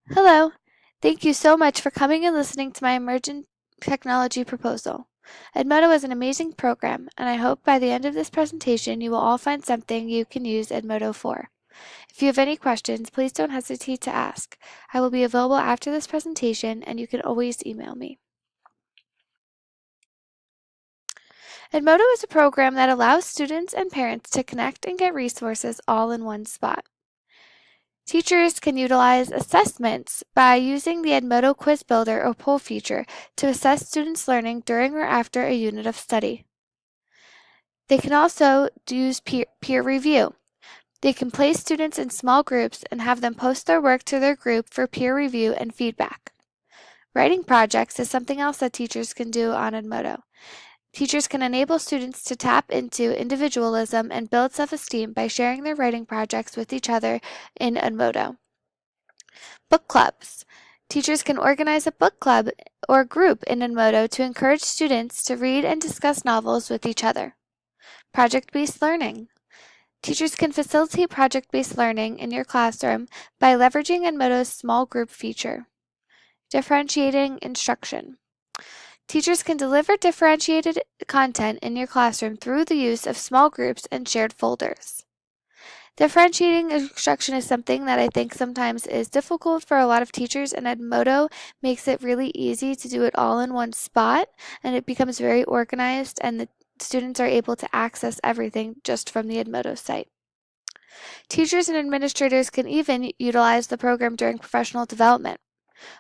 Hello. Thank you so much for coming and listening to my emergent technology proposal. Edmodo is an amazing program, and I hope by the end of this presentation you will all find something you can use Edmodo for. If you have any questions, please don't hesitate to ask. I will be available after this presentation, and you can always email me. Edmodo is a program that allows students and parents to connect and get resources all in one spot. Teachers can utilize assessments by using the Edmodo Quiz Builder or poll feature to assess students' learning during or after a unit of study. They can also use peer review. They can place students in small groups and have them post their work to their group for peer review and feedback. Writing projects is something else that teachers can do on Edmodo. Teachers can enable students to tap into individualism and build self-esteem by sharing their writing projects with each other in Edmodo. Book clubs. Teachers can organize a book club or group in Edmodo to encourage students to read and discuss novels with each other. Project-based learning. Teachers can facilitate project-based learning in your classroom by leveraging Edmodo's small group feature. Differentiating instruction. Teachers can deliver differentiated content in your classroom through the use of small groups and shared folders. Differentiating instruction is something that I think sometimes is difficult for a lot of teachers, and Edmodo makes it really easy to do it all in one spot, and it becomes very organized, and the students are able to access everything just from the Edmodo site. Teachers and administrators can even utilize the program during professional development.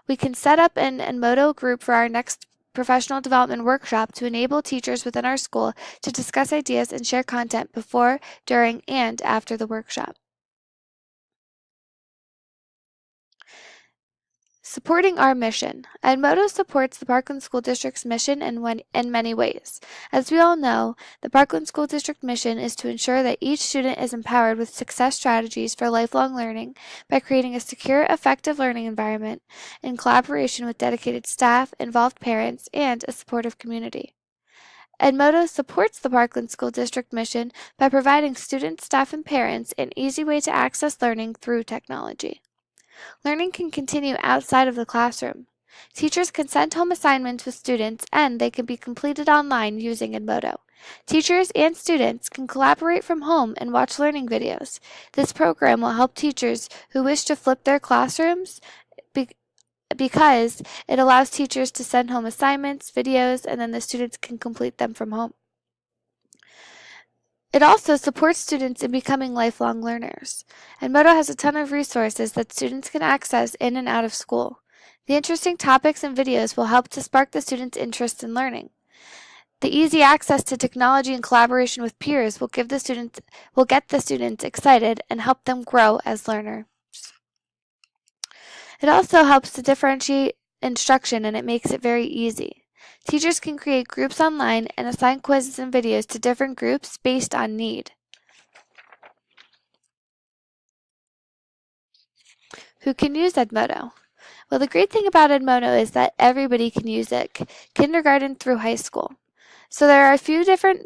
We can set up an Edmodo group for our next professional development workshop to enable teachers within our school to discuss ideas and share content before, during, and after the workshop. Supporting our mission. Edmodo supports the Parkland School District's mission in many ways. As we all know, the Parkland School District mission is to ensure that each student is empowered with success strategies for lifelong learning by creating a secure, effective learning environment in collaboration with dedicated staff, involved parents, and a supportive community. Edmodo supports the Parkland School District mission by providing students, staff, and parents an easy way to access learning through technology. Learning can continue outside of the classroom. Teachers can send home assignments with students, and they can be completed online using Edmodo. Teachers and students can collaborate from home and watch learning videos. This program will help teachers who wish to flip their classrooms because it allows teachers to send home assignments, videos, and then the students can complete them from home. It also supports students in becoming lifelong learners. Edmodo has a ton of resources that students can access in and out of school. The interesting topics and videos will help to spark the students' interest in learning. The easy access to technology and collaboration with peers will get the students excited and help them grow as learners. It also helps to differentiate instruction, and it makes it very easy. Teachers can create groups online and assign quizzes and videos to different groups based on need. Who can use Edmodo? Well, the great thing about Edmodo is that everybody can use it, kindergarten through high school. So there are a few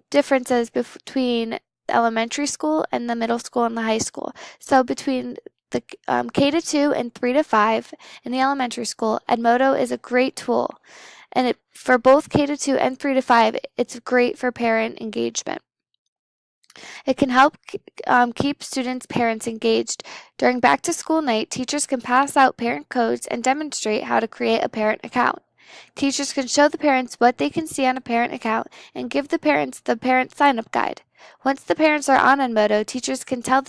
differences between elementary school and the middle school and the high school. So between the K-2 and 3-5 in the elementary school, Edmodo is a great tool. And for both K-2 and 3-5, it's great for parent engagement. It can help keep students' parents engaged. During back-to-school night, teachers can pass out parent codes and demonstrate how to create a parent account. Teachers can show the parents what they can see on a parent account and give the parents the parent sign-up guide. Once the parents are on Edmodo, teachers can tell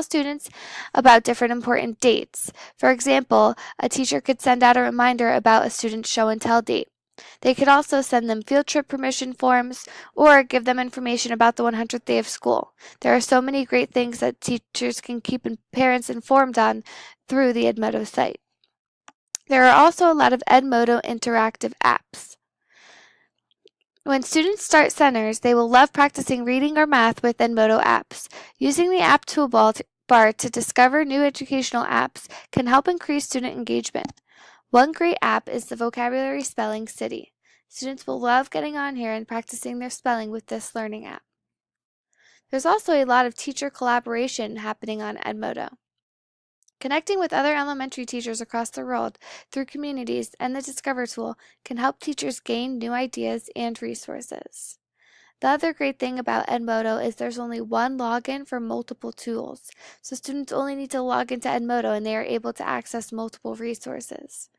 students about different important dates. For example, a teacher could send out a reminder about a student's show and tell date. They could also send them field trip permission forms or give them information about the 100th day of school. There are so many great things that teachers can keep parents informed on through the Edmodo site. There are also a lot of Edmodo interactive apps. When students start centers, they will love practicing reading or math with Edmodo apps. Using the app toolbar to discover new educational apps can help increase student engagement. One great app is the Vocabulary Spelling City. Students will love getting on here and practicing their spelling with this learning app. There's also a lot of teacher collaboration happening on Edmodo. Connecting with other elementary teachers across the world through communities and the Discover tool can help teachers gain new ideas and resources. The other great thing about Edmodo is there's only one login for multiple tools. So students only need to log into Edmodo and they are able to access multiple resources.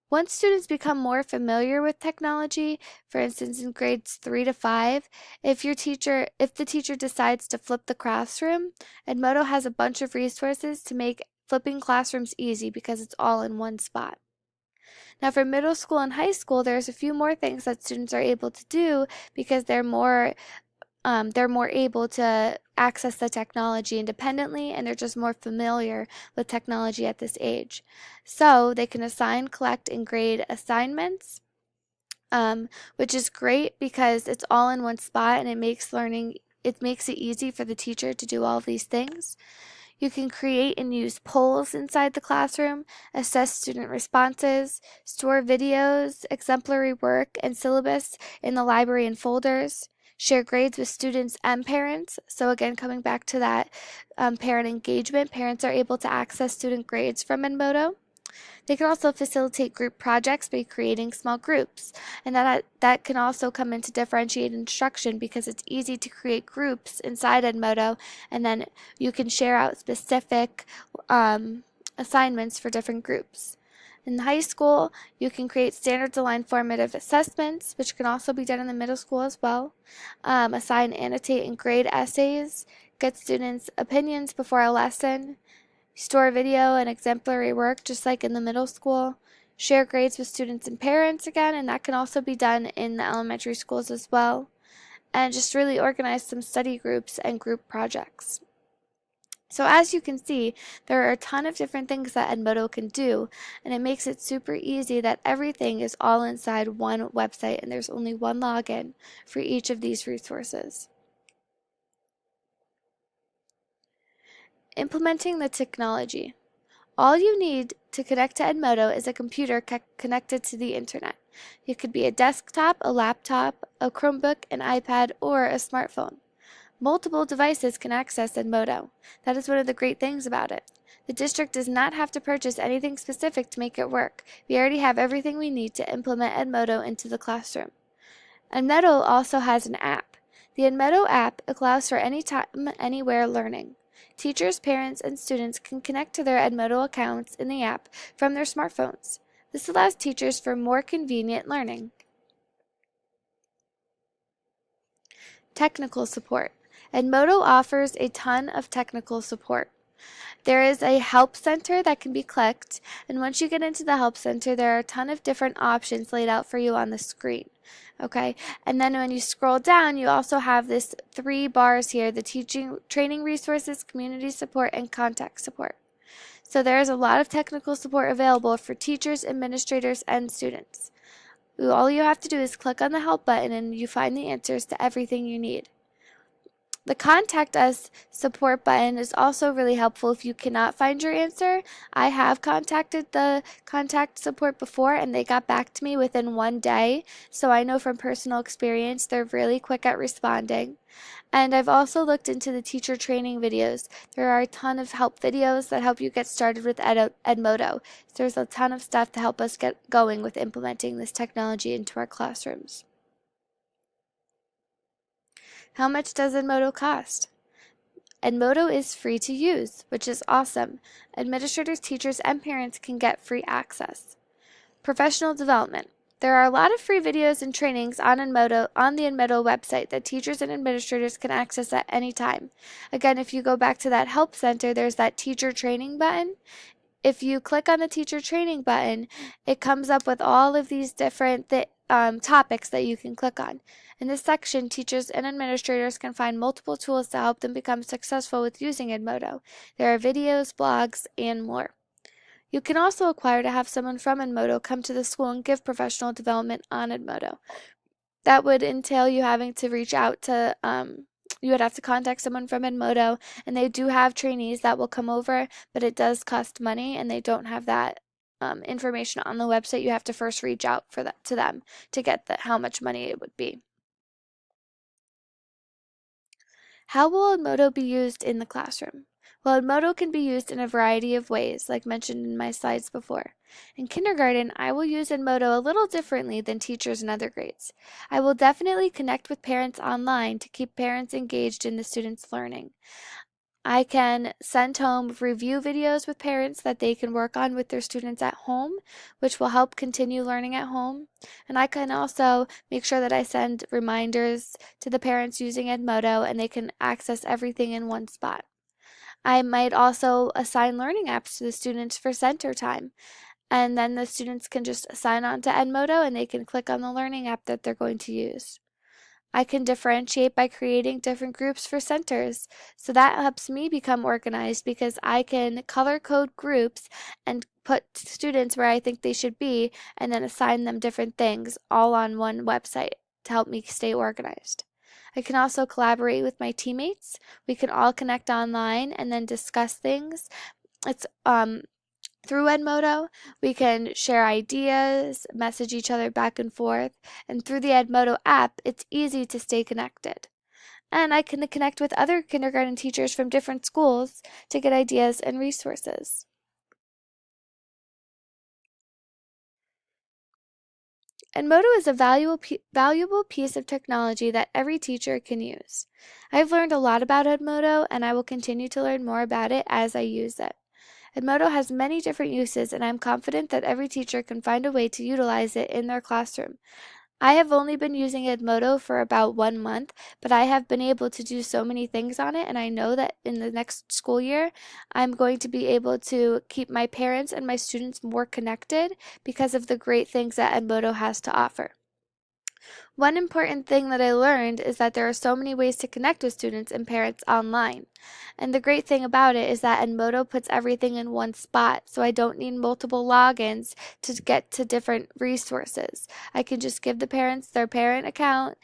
Once students become more familiar with technology, for instance in grades 3 to 5, if the teacher decides to flip the classroom, Edmodo has a bunch of resources to make flipping classrooms easy because it's all in one spot. Now for middle school and high school, there's a few more things that students are able to do because they're more able to access the technology independently and they're just more familiar with technology at this age. So they can assign, collect, and grade assignments, which is great because it's all in one spot and it makes it easy for the teacher to do all of these things. You can create and use polls inside the classroom, assess student responses, store videos, exemplary work, and syllabus in the library and folders, share grades with students and parents. So again, coming back to that parent engagement, parents are able to access student grades from Edmodo. They can also facilitate group projects by creating small groups, and that can also come into differentiated instruction because it's easy to create groups inside Edmodo, and then you can share out specific assignments for different groups. In high school, you can create standards-aligned formative assessments, which can also be done in the middle school as well. Assign, annotate, and grade essays, get students' opinions before a lesson, store video and exemplary work just like in the middle school, share grades with students and parents again, and that can also be done in the elementary schools as well, and just really organize some study groups and group projects. So as you can see, there are a ton of different things that Edmodo can do, and it makes it super easy that everything is all inside one website and there's only one login for each of these resources. Implementing the technology. All you need to connect to Edmodo is a computer connected to the internet. It could be a desktop, a laptop, a Chromebook, an iPad, or a smartphone. Multiple devices can access Edmodo. That is one of the great things about it. The district does not have to purchase anything specific to make it work. We already have everything we need to implement Edmodo into the classroom. Edmodo also has an app. The Edmodo app allows for anytime, anywhere learning. Teachers, parents, and students can connect to their Edmodo accounts in the app from their smartphones. This allows teachers for more convenient learning. Technical support. Edmodo offers a ton of technical support. There is a help center that can be clicked, and once you get into the help center, there are a ton of different options laid out for you on the screen. Okay, and then when you scroll down, you also have this 3 bars here: the teaching, training resources, community support, and contact support. So there is a lot of technical support available for teachers, administrators, and students. All you have to do is click on the help button and you find the answers to everything you need. The Contact Us support button is also really helpful if you cannot find your answer. I have contacted the contact support before and they got back to me within 1 day, so I know from personal experience they're really quick at responding. And I've also looked into the teacher training videos. There are a ton of help videos that help you get started with Edmodo. So there's a ton of stuff to help us get going with implementing this technology into our classrooms. How much does Edmodo cost? Edmodo is free to use, which is awesome. Administrators, teachers, and parents can get free access. Professional development. There are a lot of free videos and trainings on the Edmodo website that teachers and administrators can access at any time. Again, if you go back to that help center, there's that teacher training button. If you click on the teacher training button, it comes up with all of these different topics that you can click on. In this section, teachers and administrators can find multiple tools to help them become successful with using Edmodo. There are videos, blogs, and more. You can also acquire to have someone from Edmodo come to the school and give professional development on Edmodo. That would entail you having to reach out to, you would have to contact someone from Edmodo, and they do have trainees that will come over, but it does cost money, and they don't have that information on the website. You have to first reach out to them to get how much money it would be. How will Edmodo be used in the classroom? Well, Edmodo can be used in a variety of ways, like mentioned in my slides before. In kindergarten, I will use Edmodo a little differently than teachers in other grades. I will definitely connect with parents online to keep parents engaged in the students' learning. I can send home review videos with parents that they can work on with their students at home, which will help continue learning at home. And I can also make sure that I send reminders to the parents using Edmodo and they can access everything in one spot. I might also assign learning apps to the students for center time. And then the students can just sign on to Edmodo and they can click on the learning app that they're going to use. I can differentiate by creating different groups for centers. So that helps me become organized because I can color code groups and put students where I think they should be and then assign them different things all on one website to help me stay organized. I can also collaborate with my teammates. We can all connect online and then discuss things. It's through Edmodo, we can share ideas, message each other back and forth, and through the Edmodo app, it's easy to stay connected. And I can connect with other kindergarten teachers from different schools to get ideas and resources. Edmodo is a valuable piece of technology that every teacher can use. I've learned a lot about Edmodo, and I will continue to learn more about it as I use it. Edmodo has many different uses, and I'm confident that every teacher can find a way to utilize it in their classroom. I have only been using Edmodo for about 1 month, but I have been able to do so many things on it, and I know that in the next school year, I'm going to be able to keep my parents and my students more connected because of the great things that Edmodo has to offer. One important thing that I learned is that there are so many ways to connect with students and parents online. And the great thing about it is that Edmodo puts everything in one spot, so I don't need multiple logins to get to different resources. I can just give the parents their parent account,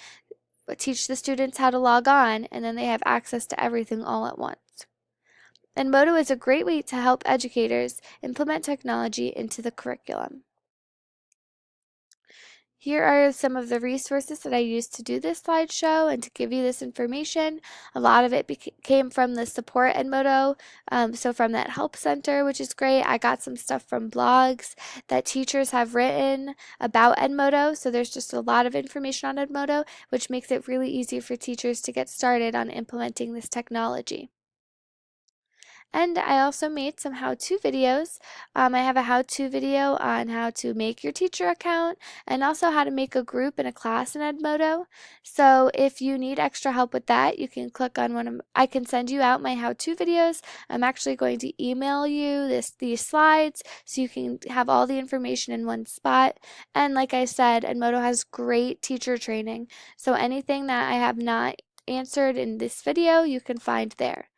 teach the students how to log on, and then they have access to everything all at once. Edmodo is a great way to help educators implement technology into the curriculum. Here are some of the resources that I used to do this slideshow and to give you this information. A lot of it came from the support Edmodo, so from that help center, which is great. I got some stuff from blogs that teachers have written about Edmodo, so there's just a lot of information on Edmodo, which makes it really easy for teachers to get started on implementing this technology. And I also made some how-to videos. I have a how-to video on how to make your teacher account and also how to make a group in a class in Edmodo. So if you need extra help with that, you can click on I can send you out my how-to videos. I'm actually going to email you these slides so you can have all the information in one spot. And like I said, Edmodo has great teacher training. So anything that I have not answered in this video, you can find there.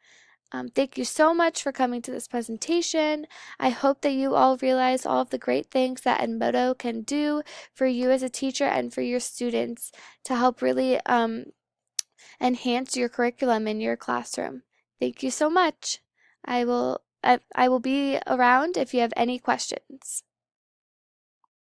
Thank you so much for coming to this presentation. I hope that you all realize all of the great things that Edmodo can do for you as a teacher and for your students to help really enhance your curriculum in your classroom. Thank you so much. I will be around if you have any questions.